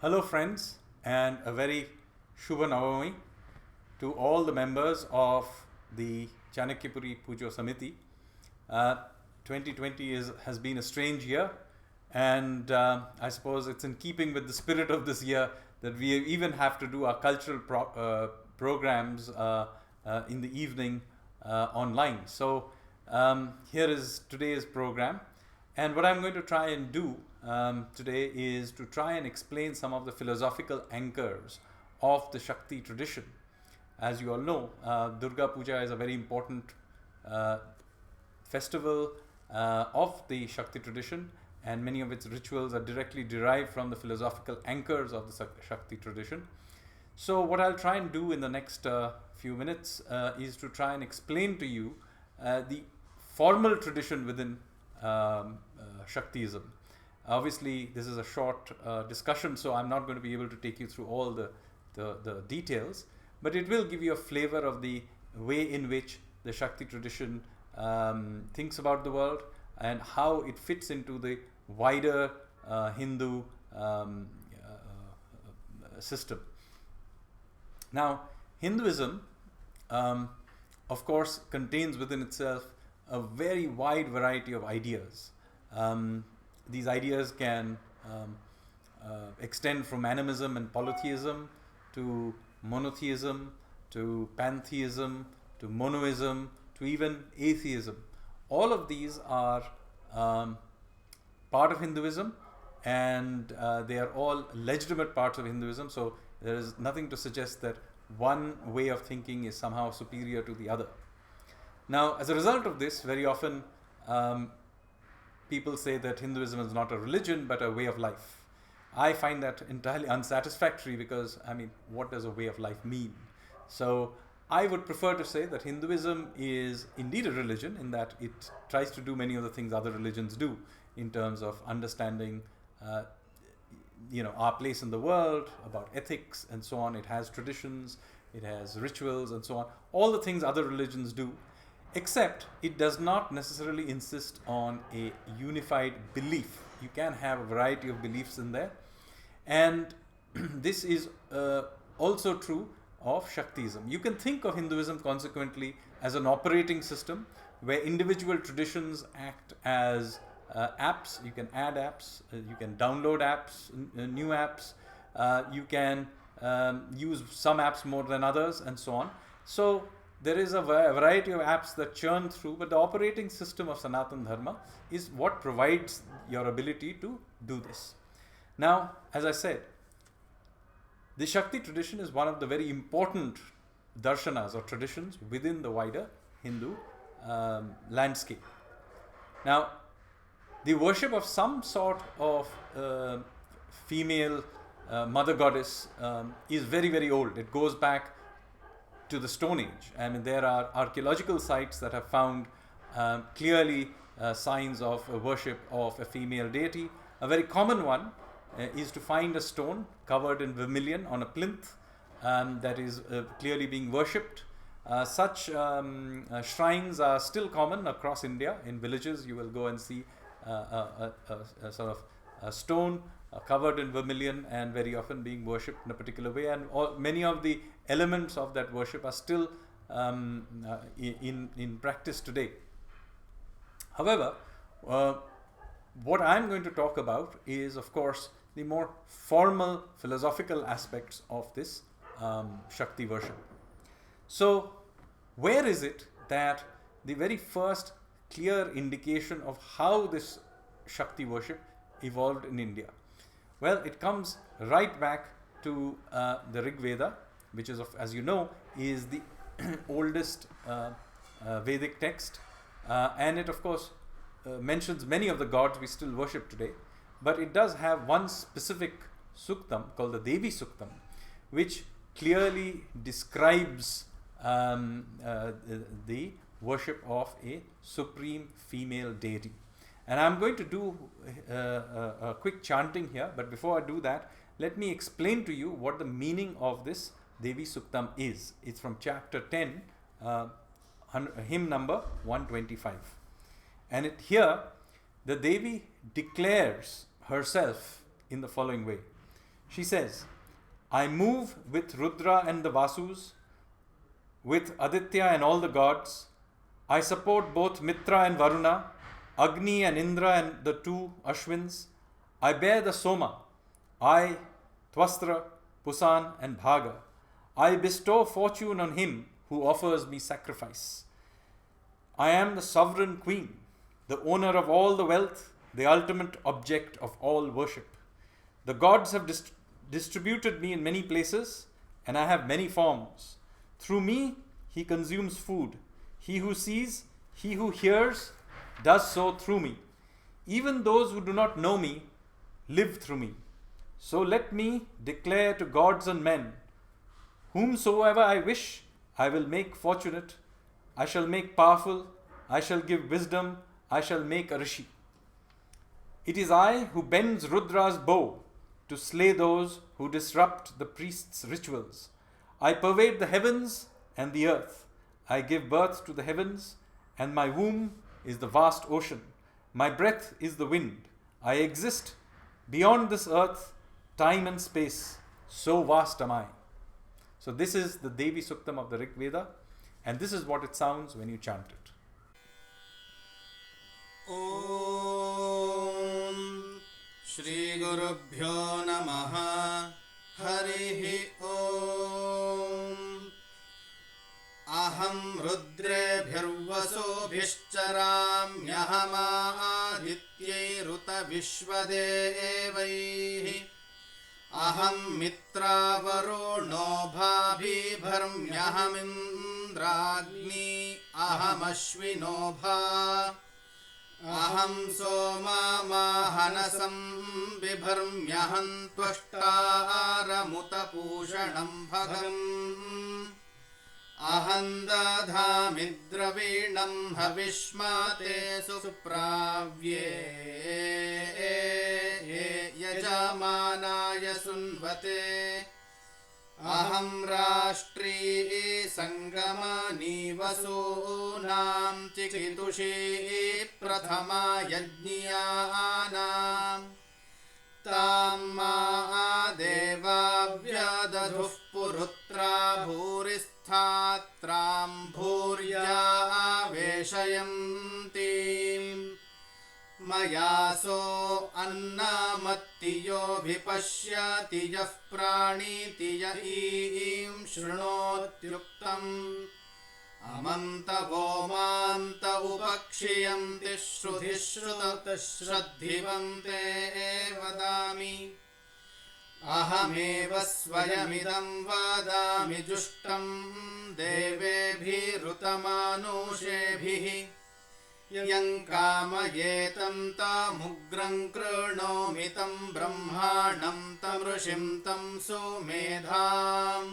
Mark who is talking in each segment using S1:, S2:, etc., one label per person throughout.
S1: Hello, friends, and a very Shubha Navami to all the members of the Chanakyapuri Pujo Samiti. 2020 has been a strange year, and I suppose it's in keeping with the spirit of this year that we even have to do our cultural programs in the evening online. So here is today's program, and what I'm going to try and do today is to try and explain some of the philosophical anchors of the Shakti tradition. As you all know, Durga Puja is a very important festival of the Shakti tradition, and many of its rituals are directly derived from the philosophical anchors of the Shakti tradition. So what I'll try and do in the next few minutes is to try and explain to you the formal tradition within Shaktism. Obviously, this is a short discussion, so I'm not going to be able to take you through all the details, but it will give you a flavor of the way in which the Shakti tradition thinks about the world and how it fits into the wider Hindu system. Now, Hinduism, of course, contains within itself a very wide variety of ideas. These ideas can extend from animism and polytheism to monotheism, to pantheism, to monoism, to even atheism. All of these are part of Hinduism, and they are all legitimate parts of Hinduism, so there is nothing to suggest that one way of thinking is somehow superior to the other. Now, as a result of this, very often people say that Hinduism is not a religion but a way of life. I find that entirely unsatisfactory because, what does a way of life mean? So I would prefer to say that Hinduism is indeed a religion in that it tries to do many of the things other religions do in terms of understanding our place in the world, about ethics and so on. It has traditions, it has rituals and so on, all the things other religions do, except it does not necessarily insist on a unified belief. You can have a variety of beliefs in there, and this is also true of Shaktism. You can think of Hinduism consequently as an operating system where individual traditions act as apps. You can add apps, you can download apps, new apps, you can use some apps more than others and so on. So there is a variety of apps that churn through, but the operating system of Sanatana Dharma is what provides your ability to do this. Now, as I said, the Shakti tradition is one of the very important darshanas or traditions within the wider Hindu landscape. Now, the worship of some sort of female mother goddess is very, very old. It goes back to the Stone Age. There are archaeological sites that have found clearly signs of worship of a female deity. A very common one is to find a stone covered in vermilion on a plinth that is clearly being worshipped. Such shrines are still common across India. In villages, you will go and see a sort of a stone covered in vermilion and very often being worshipped in a particular way, and many of the elements of that worship are still in practice today. However, what I'm going to talk about is, of course, the more formal philosophical aspects of this Shakti worship. So, where is it that the very first clear indication of how this Shakti worship evolved in India? Well, it comes right back to the Rig Veda, which is, as you know, is the oldest Vedic text, and it, of course, mentions many of the gods we still worship today, but it does have one specific suktam called the Devi Suktam, which clearly describes the worship of a supreme female deity. And I'm going to do a quick chanting here, but before I do that, let me explain to you what the meaning of this Devi Suktam is. It's from chapter 10, hymn number 125. And here, the Devi declares herself in the following way. She says, I move with Rudra and the Vasus, with Aditya and all the gods. I support both Mitra and Varuna, Agni and Indra and the two Ashwins. I bear the Soma, I, Twastra, Pusan and Bhaga. I bestow fortune on him who offers me sacrifice. I am the sovereign queen, the owner of all the wealth, the ultimate object of all worship. The gods have distributed me in many places, and I have many forms. Through me, he consumes food. He who sees, he who hears, does so through me. Even those who do not know me live through me. So let me declare to gods and men, whomsoever I wish, I will make fortunate. I shall make powerful. I shall give wisdom. I shall make a rishi. It is I who bends Rudra's bow to slay those who disrupt the priest's rituals. I pervade the heavens and the earth. I give birth to the heavens, and my womb is the vast ocean. My breath is the wind. I exist beyond this earth, time and space. So vast am I. So this is the Devi Suktam of the Rig Veda, and this is what it sounds when you chant it.
S2: Om Shri Gurubhyo Namaha Harihi Om Aham Rudrebhirvasobhishcharamyahamaadityairuta Vishvadevaihi Aham Mitra Varuno Bhabibharmyahamindragni Aham Ashwino Bha Aham Soma Mahanasam Bibharmyaham Tvashtara Pushanam Bhagam Aham Dadhami Dravinam Havishmate Supravye Yajamanaya Sunvate Aham Rashtri Sangamani Vasunam Chikitushi Prathama Yajniyanam Tamma Deva Vyadadhuh Purutra Bhuristhatram Bhurya Veshayantim Mayaso Annamattiyo Vipashyati Yah Praniti Yahim Shrunotyuktam Amantavo Manta Upakshiyanti Shrudhishruta Shraddhivante Vadami Ahameva Swayamidam Vadami Jushtam Devebhirutamanoshebhihi Yang Kamayetam Tamugram Krinomitam Brahmanam Tamrushim Tam Sumedham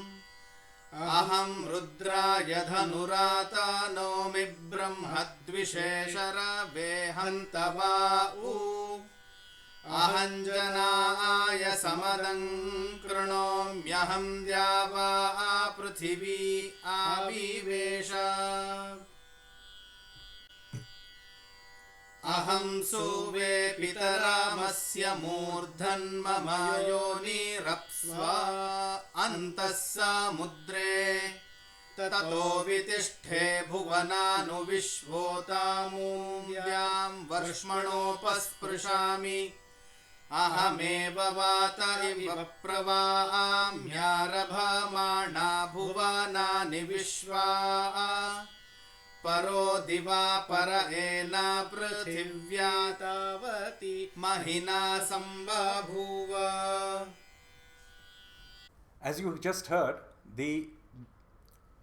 S2: Aham Rudraya Dhanurata Nomi Brahmadvisheshara Vehantavau Aham Janaya Samadam Krinomyaham Dyava Prithvi Avivesha Aham Suve Pitaramasya Murdhanmama Yonirapsva Antassa Mudre Tato Vitishte Bhuvananu Vishvotamuvyam Varshmanopasprushami Ahameva Vata Iva Pravamyarabhamana Bhuvanani Vishva Paro diva para ena prithivya tavati mahina sambhabhuva.
S1: As you just heard, the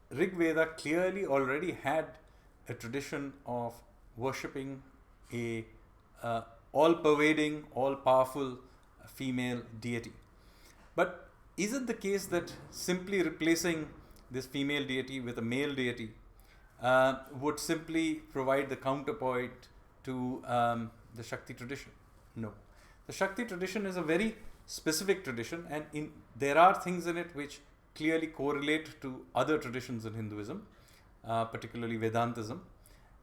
S1: Rig Veda clearly already had a tradition of worshipping a all-pervading, all-powerful female deity. But is it the case that simply replacing this female deity with a male deity would simply provide the counterpoint to the Shakti tradition? No. The Shakti tradition is a very specific tradition, and there are things in it which clearly correlate to other traditions in Hinduism, particularly Vedantism.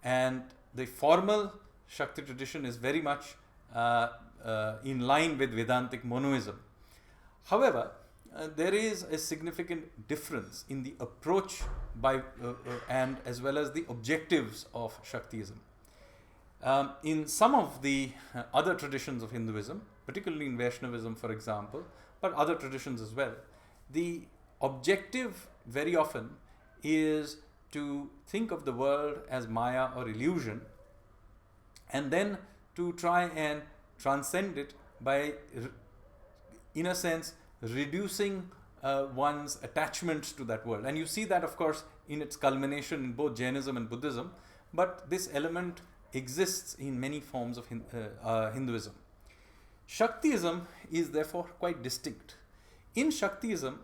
S1: And the formal Shakti tradition is very much in line with Vedantic monoism. However, there is a significant difference in the approach and as well as the objectives of Shaktism. In some of the other traditions of Hinduism, particularly in Vaishnavism, for example, but other traditions as well, the objective very often is to think of the world as Maya or illusion, and then to try and transcend it by, in a sense, reducing one's attachment to that world. And you see that, of course, in its culmination in both Jainism and Buddhism, but this element exists in many forms of Hinduism. Shaktism is therefore quite distinct. In Shaktism,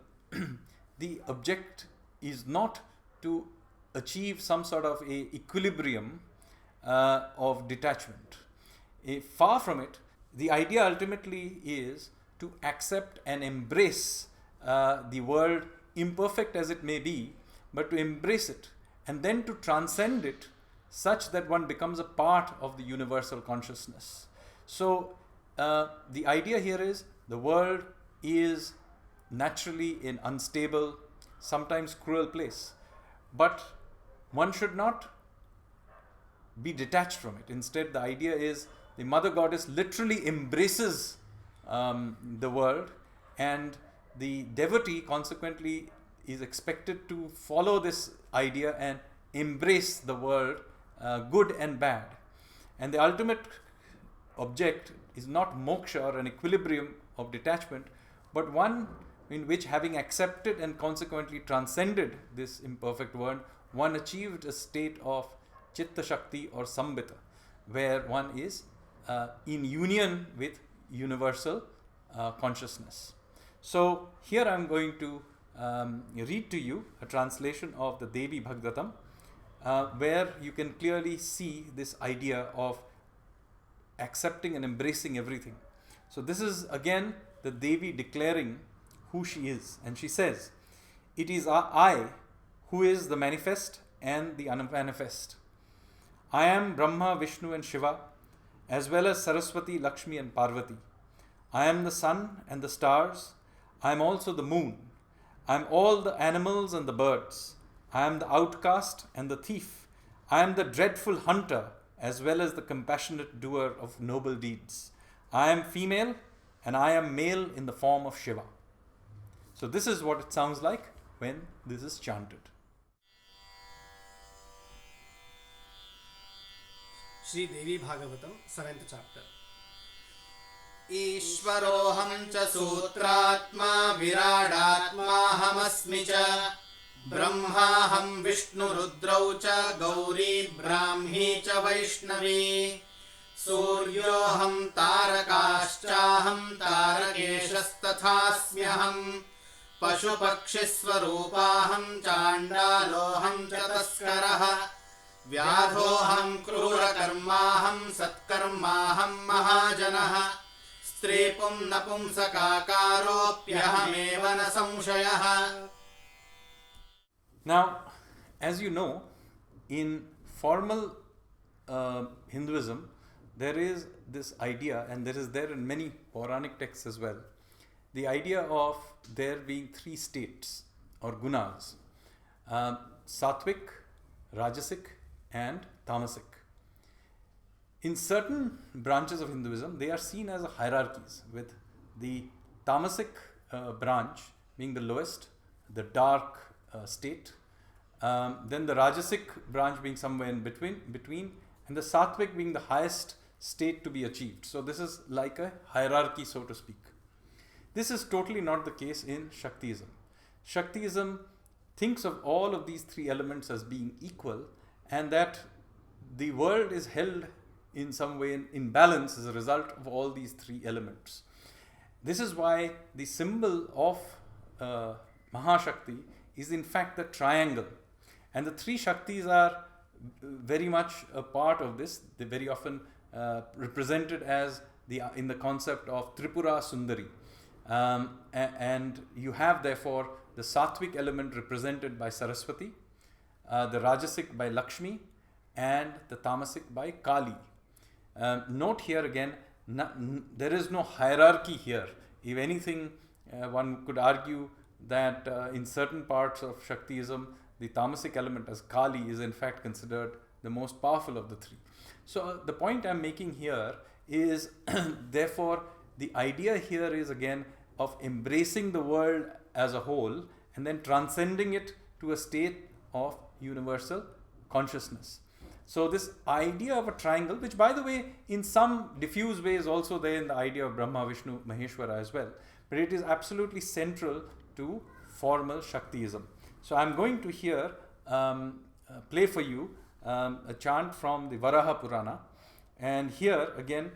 S1: the object is not to achieve some sort of a equilibrium of detachment. Far from it, the idea ultimately is to accept and embrace the world, imperfect as it may be, but to embrace it and then to transcend it such that one becomes a part of the universal consciousness. So the idea here is the world is naturally an unstable, sometimes cruel place, but one should not be detached from it. Instead, the idea is the Mother Goddess literally embraces the world, and the devotee consequently is expected to follow this idea and embrace the world, good and bad. And the ultimate object is not moksha or an equilibrium of detachment, but one in which, having accepted and consequently transcended this imperfect world, one achieved a state of Chitta Shakti or Sambhita, where one is in union with universal consciousness. So here I am going to read to you a translation of the Devi Bhagavatam, where you can clearly see this idea of accepting and embracing everything. So this is again the Devi declaring who she is, and she says, "It is I who is the manifest and the unmanifest. I am Brahma, Vishnu and Shiva, as well as Saraswati, Lakshmi and Parvati. I am the sun and the stars. I am also the moon. I am all the animals and the birds. I am the outcast and the thief. I am the dreadful hunter, as well as the compassionate doer of noble deeds. I am female and I am male in the form of Shiva." So this is what it sounds like when this is chanted.
S3: Shri Devi Bhagavatam, 7th chapter.
S2: ईश्वरोऽहं च सूत्रात्मा विराडात्माहमस्मि च ब्रह्माहं विष्णुरुद्रौ च गौरी ब्राह्मी च वैष्णवी सूर्योऽहं तारकाश्चाहं तारकेशस्तथास्म्यहं पशुपक्षिस्वरूपाहं चाण्डालोऽहं च तस्करः व्याधोऽहं क्रूरकर्माहं सत्कर्माहं महाजनः स्त्रीपुं नपुंसकाकारोऽप्यहमेव न संशयः.
S1: Now, as you know, in formal Hinduism, there is this idea, and there is there in many Puranic texts as well, the idea of there being three states or gunas, Sattvic, Rajasic and Tamasic. In certain branches of Hinduism, they are seen as hierarchies, with the Tamasic branch being the lowest, the dark state, then the Rajasic branch being somewhere in between, and the Sattvic being the highest state to be achieved. So this is like a hierarchy, so to speak. This is totally not the case in Shaktism. Shaktism thinks of all of these three elements as being equal, and that the world is held in some way in balance as a result of all these three elements. This is why the symbol of Mahashakti is in fact the triangle, and the three Shaktis are very much a part of this. They very often represented as in the concept of Tripura Sundari, and you have therefore the Sattvic element represented by Saraswati, the Rajasic by Lakshmi, and the Tamasic by Kali. Note here again, there is no hierarchy here. If anything, One could argue that in certain parts of Shaktism, the tamasic element as Kali is in fact considered the most powerful of the three. So the point I'm making here is therefore the idea here is again of embracing the world as a whole and then transcending it to a state of universal consciousness. So this idea of a triangle, which by the way in some diffuse way is also there in the idea of Brahma, Vishnu, Maheshwara as well, but it is absolutely central to formal Shaktiism. So I'm going to here play for you a chant from the Varaha Purana, and here again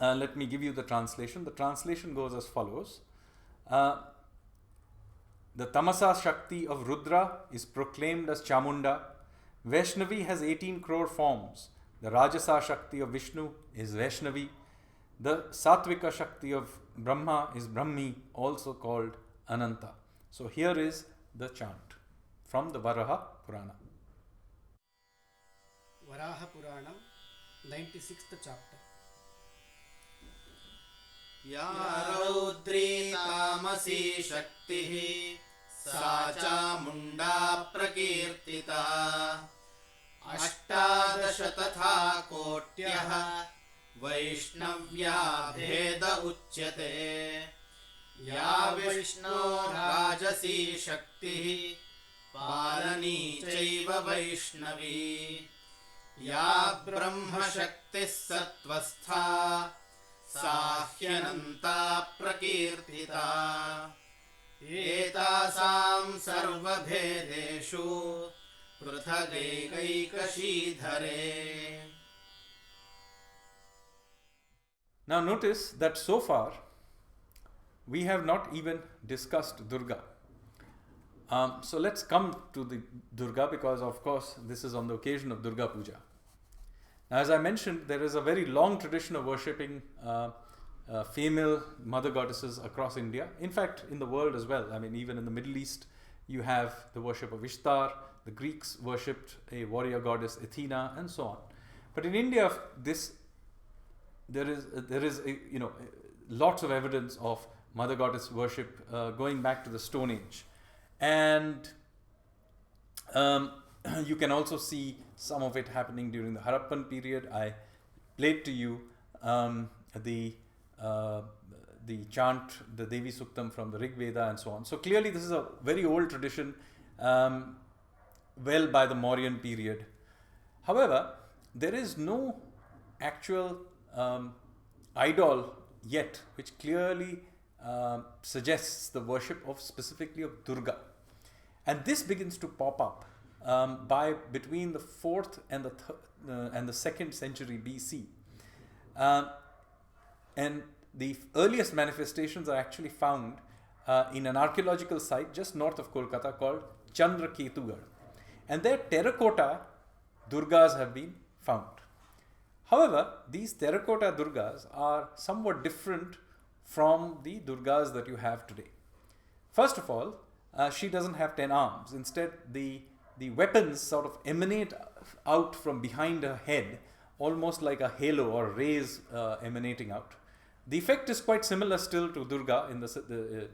S1: let me give you the translation. The translation goes as follows. The Tamasa Shakti of Rudra is proclaimed as Chamunda. Vaishnavi has 18 crore forms. The Rajasa Shakti of Vishnu is Vaishnavi. The Satvika Shakti of Brahma is Brahmi, also called Ananta. So here is the chant from the Varaha Purana.
S3: Varaha Puranam, 96th chapter.
S2: या रौद्री तामसी शक्तिः सा चामुण्डा प्रकीर्तिता अष्टादश तथा कोट्यः वैष्णव्या भेद उच्यते या विष्णो राजसी शक्तिः पालनी चैव वैष्णवी या ब्रह्मशक्तिः सत्त्वस्था साह्यनन्ता प्रकीर्तिता एतासां सर्वभेदेषु पृथगैकैकशीधरे.
S1: Now notice that so far we have not even discussed Durga. So let's come to the Durga, because of course this is on the occasion of Durga Puja. Now, as I mentioned, there is a very long tradition of worshipping female mother goddesses across India. In fact, in the world as well. I mean, even in the Middle East, you have the worship of Ishtar. The Greeks worshipped a warrior goddess Athena, and so on. But in India, there is lots of evidence of mother goddess worship going back to the Stone Age, and you can also see some of it happening during the Harappan period. I played to you the chant, the Devi Suktam from the Rig Veda and so on. So clearly this is a very old tradition, well by the Mauryan period. However, there is no actual idol yet which clearly suggests the worship of specifically of Durga. And this begins to pop up by between the 4th and the 2nd century BC. And the earliest manifestations are actually found in an archaeological site just north of Kolkata called Chandraketugarh. And there terracotta Durgas have been found. However, these terracotta Durgas are somewhat different from the Durgas that you have today. First of all, she doesn't have 10 arms. Instead, the weapons sort of emanate out from behind her head, almost like a halo or rays emanating out. The effect is quite similar still to Durga,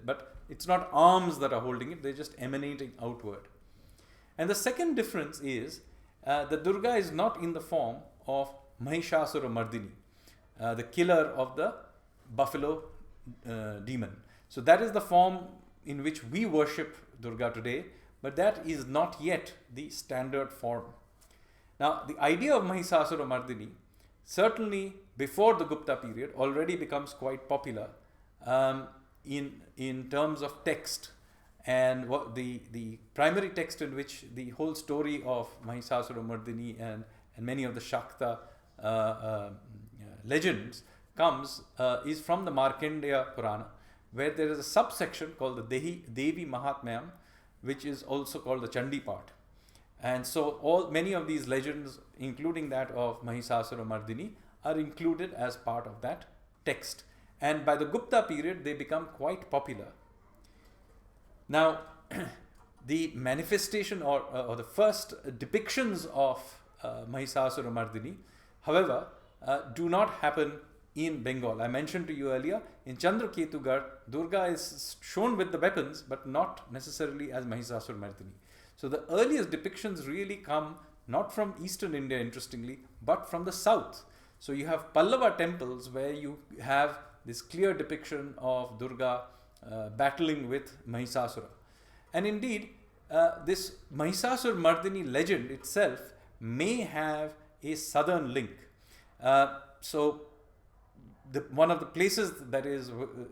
S1: but it's not arms that are holding it, they're just emanating outward. And the second difference is that Durga is not in the form of Mahishasura Mardini, the killer of the buffalo demon. So that is the form in which we worship Durga today, but that is not yet the standard form. Now, the idea of Mahishasura Mardini, certainly before the Gupta period, already becomes quite popular in terms of text. And what the primary text in which the whole story of Mahishasura Mardini and many of the Shakta legends comes is from the Markandeya Purana, where there is a subsection called the Devi Mahatmyam, which is also called the Chandi part. And so many of these legends, including that of Mahishasura Mardini, are included as part of that text. And by the Gupta period, they become quite popular. Now, the manifestation or the first depictions of Mahishasura Mardini, however, do not happen in Bengal. I mentioned to you earlier, in Chandraketugarh, Durga is shown with the weapons, but not necessarily as Mahishasura-Mardini. So the earliest depictions really come not from eastern India, interestingly, but from the south. So you have Pallava temples where you have this clear depiction of Durga battling with Mahishasura. And indeed, this Mahishasura-Mardini legend itself may have a southern link. So one of the places that is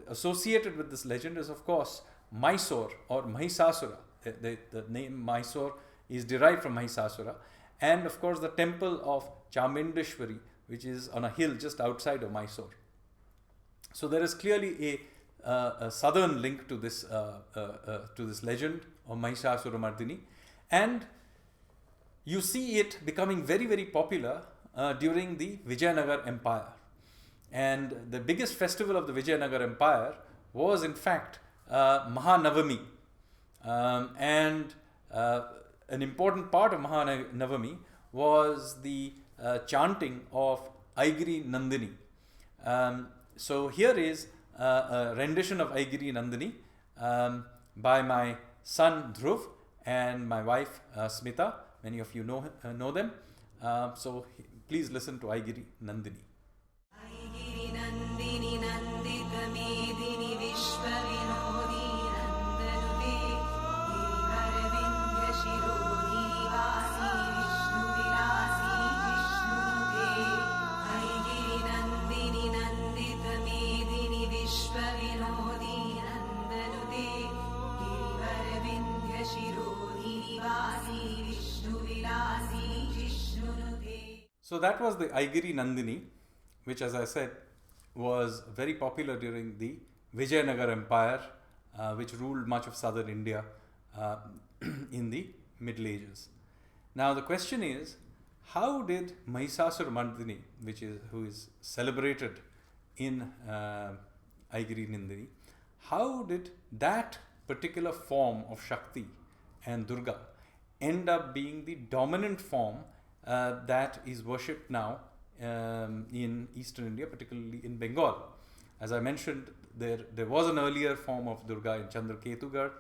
S1: associated with this legend is, of course, Mysore or Mahishasura. The name Mysore is derived from Mahishasura. And of course, the temple of Chamundeshwari, which is on a hill just outside of Mysore. So there is clearly a southern link to this legend of Mahishasura-Mardini, and you see it becoming very, very popular during the Vijayanagar Empire. And the biggest festival of the Vijayanagar Empire was, in fact, Mahanavami. And an important part of Mahanavami was the chanting of Aigiri Nandini. So here is a rendition of Aigiri Nandini by my son Dhruv and my wife Smita. Many of you know them. So please listen to Aigiri Nandini.
S4: Aigiri Nandini Nandita Medini Vishwa Vinodi Nandanude Girivarvindya Shirodi Vasi Vishnu Vilasi Jishnunude Aigiri Nandini Nandita Medini Vishwa Vinodi Nandanude Girivarvindya Shirodi Vasi Vishnu Vilasi Jishnunude.
S1: So that was the Aigiri Nandini, which, as I said, was very popular during the Vijayanagar Empire, which ruled much of southern India in the Middle Ages. Now the question is, how did Mahishasura-Mardini, who is celebrated in Aigiri Nandini, how did that particular form of Shakti and Durga end up being the dominant form that is worshipped now in eastern India, particularly in Bengal? As I mentioned, there was an earlier form of Durga in Chandraketugarh.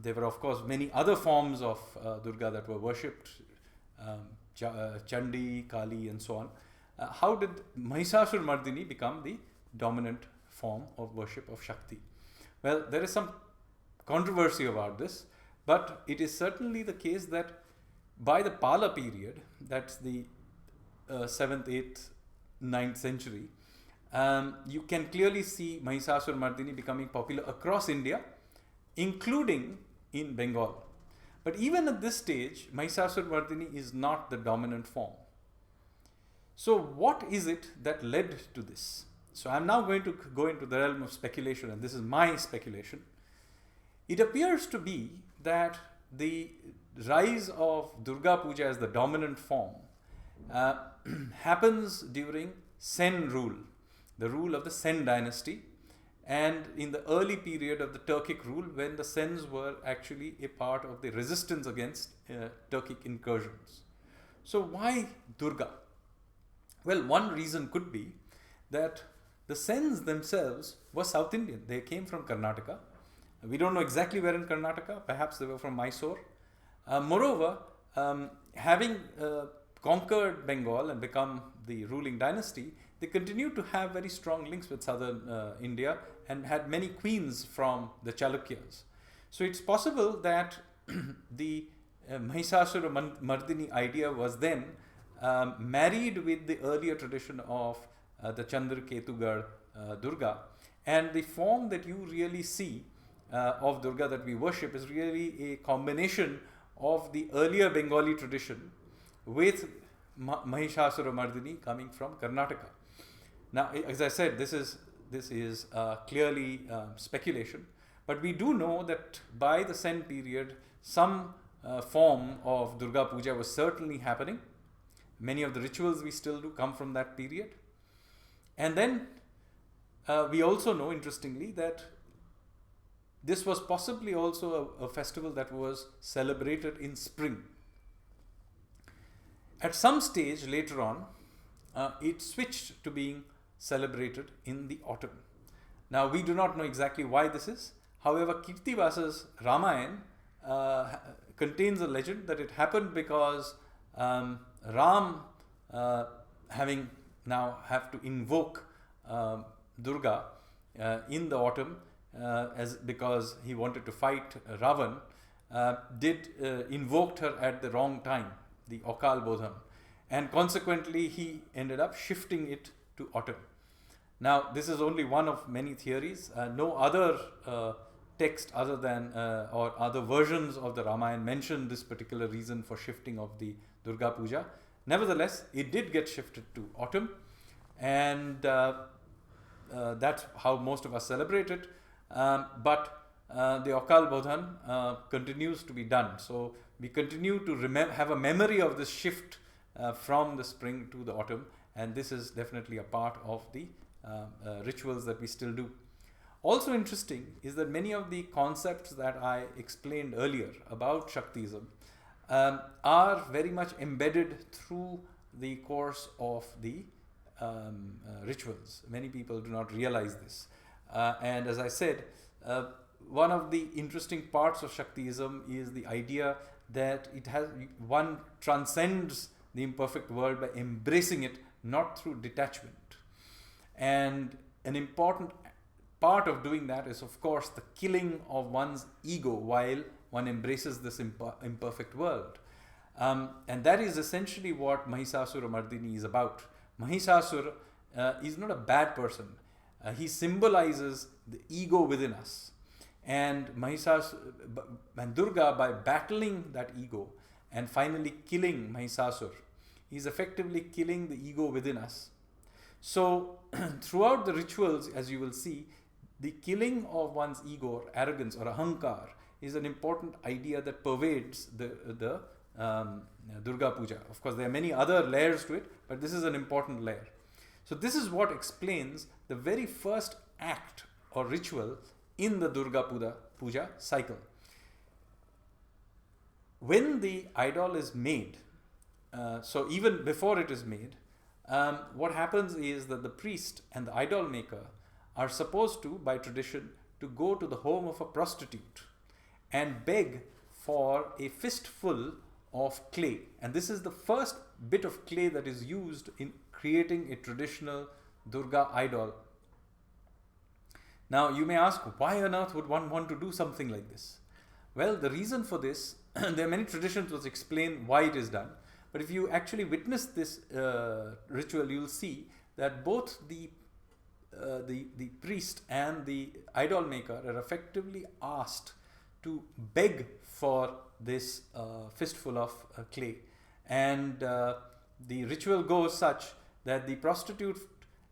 S1: There were, of course, many other forms of Durga that were worshipped, Chandi, Kali, and so on. How did Mahishasura-Mardini become the dominant form of worship of Shakti? Well, there is some controversy about this, but it is certainly the case that by the Pala period, that's the 7th, 8th, 9th century, you can clearly see Mahishasura-Mardini becoming popular across India, including in Bengal. But even at this stage, Mahishasura-Mardini is not the dominant form. So what is it that led to this? So I'm now going to go into the realm of speculation, and this is my speculation. It appears to be that the rise of Durga Puja as the dominant form happens during Sen rule, the rule of the Sen dynasty, and in the early period of the Turkic rule, when the Sens were actually a part of the resistance against Turkic incursions. So why Durga? Well, one reason could be that the Sens themselves were South Indian. They came from Karnataka. We don't know exactly where in Karnataka. Perhaps they were from Mysore. Moreover, having conquered Bengal and become the ruling dynasty, they continued to have very strong links with southern India and had many queens from the Chalukyas. So it's possible that the Mahishasura-Mardini idea was then married with the earlier tradition of the Chandraketugarh Durga, and the form that you really see of Durga that we worship is really a combination of the earlier Bengali tradition with Mahishasura-Mardini coming from Karnataka. Now, as I said, this is clearly speculation, but we do know that by the Sen period, some form of Durga Puja was certainly happening. Many of the rituals we still do come from that period. And then we also know, interestingly, that this was possibly also a festival that was celebrated in spring. At some stage later on, it switched to being celebrated in the autumn. Now, we do not know exactly why this is. However, Kirtivasa's Ramayana contains a legend that it happened because Ram, having now have to invoke Durga in the autumn, because he wanted to fight Ravan, invoked her at the wrong time, the Akal Bodham, and consequently he ended up shifting it to autumn. Now, this is only one of many theories. No other text other than or other versions of the Ramayana mention this particular reason for shifting of the Durga Puja. Nevertheless, it did get shifted to autumn, and that's how most of us celebrate it. But the Akal Bodhan continues to be done. So we continue to have a memory of this shift from the spring to the autumn, and this is definitely a part of the rituals that we still do. Also interesting is that many of the concepts that I explained earlier about Shaktism are very much embedded through the course of the rituals. Many people do not realize this. And as I said, one of the interesting parts of Shaktism is the idea that one transcends the imperfect world by embracing it, not through detachment. And an important part of doing that is, of course, the killing of one's ego while one embraces this imperfect world. And that is essentially what Mahisasura Mardini is about. Mahisasura is not a bad person. He symbolizes the ego within us. And Durga, by battling that ego and finally killing Mahisasur, is effectively killing the ego within us. So, throughout the rituals, as you will see, the killing of one's ego, or arrogance, or ahankar is an important idea that pervades the Durga Puja. Of course, there are many other layers to it, but this is an important layer. So, this is what explains the very first act or ritual in the Durga Puja cycle. When the idol is made, so even before it is made, what happens is that the priest and the idol maker are supposed to, by tradition, to go to the home of a prostitute and beg for a fistful of clay. And this is the first bit of clay that is used in creating a traditional Durga idol. Now, you may ask, why on earth would one want to do something like this? Well, the reason for this, there are many traditions which explain why it is done. But if you actually witness this ritual, you will see that both the priest and the idol maker are effectively asked to beg for this fistful of clay. And the ritual goes such that the prostitute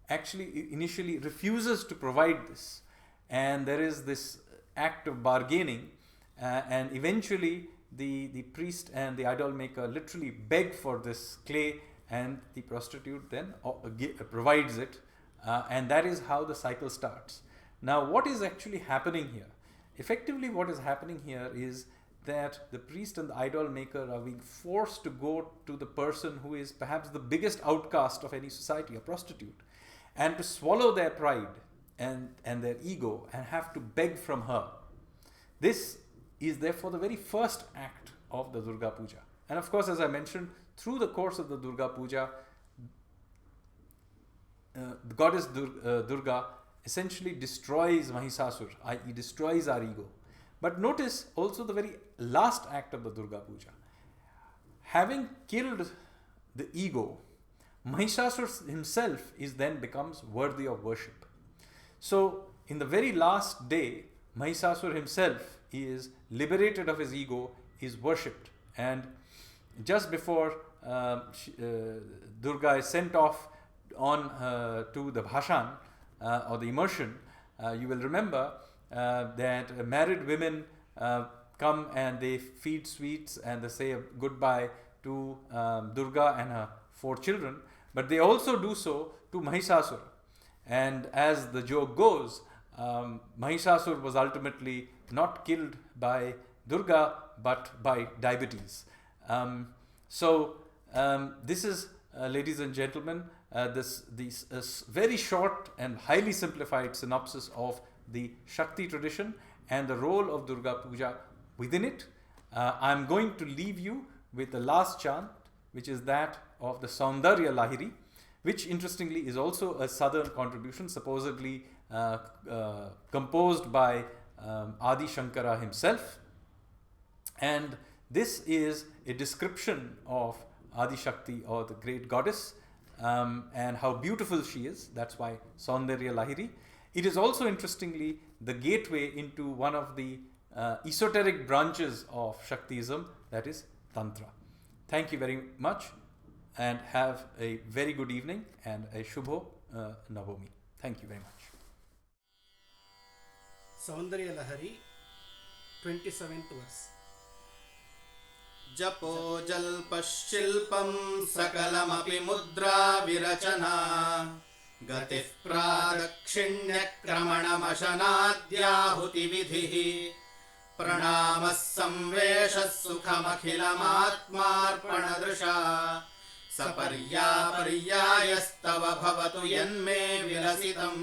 S1: actually initially refuses to provide this. And there is this act of bargaining, and eventually the priest and the idol maker literally beg for this clay, and the prostitute then provides it, and that is how the cycle starts. Now, what is actually happening here? Effectively, what is happening here is that the priest and the idol maker are being forced to go to the person who is perhaps the biggest outcast of any society, a prostitute, and to swallow their pride and their ego and have to beg from her. This is therefore the very first act of the Durga Puja. And of course, as I mentioned, through the course of the Durga Puja, the goddess Durga essentially destroys Mahisasur, i.e. destroys our ego. But notice also the very last act of the Durga Puja. Having killed the ego, Mahisasur himself then becomes worthy of worship. So, in the very last day, Mahisasur himself is liberated of his ego, is worshipped. And just before Durga is sent off on to the bhashan or the immersion, you will remember that married women come and they feed sweets and they say a goodbye to Durga and her 4 children, but they also do so to Mahisasur. And as the joke goes, Mahisasur was ultimately not killed by Durga but by diabetes. This is, ladies and gentlemen, this very short and highly simplified synopsis of the Shakti tradition and the role of Durga Puja within it. I'm going to leave you with the last chant, which is that of the Saundarya Lahiri, which interestingly is also a southern contribution, supposedly composed by Adi Shankara himself. And this is a description of Adi Shakti, or the great goddess, and how beautiful she is. That's why Saundarya Lahiri. It is also interestingly the gateway into one of the esoteric branches of Shaktism, that is Tantra. Thank you very much, and have a very good evening and a Shubho Navami. Thank you very much.
S3: Saundarya Lahari, 27th verse.
S2: जपो जल्पशिल्पं सकलमपि मुद्रा विरचना गतिः प्रादक्षिण्यक्रमणमशनाद्याहुतिविधिः प्रणामः संवेशः सुखमखिलमात्मार्पणदृशा सपर्यापर्यायस्तव भवतु यन्मे विलसितम्।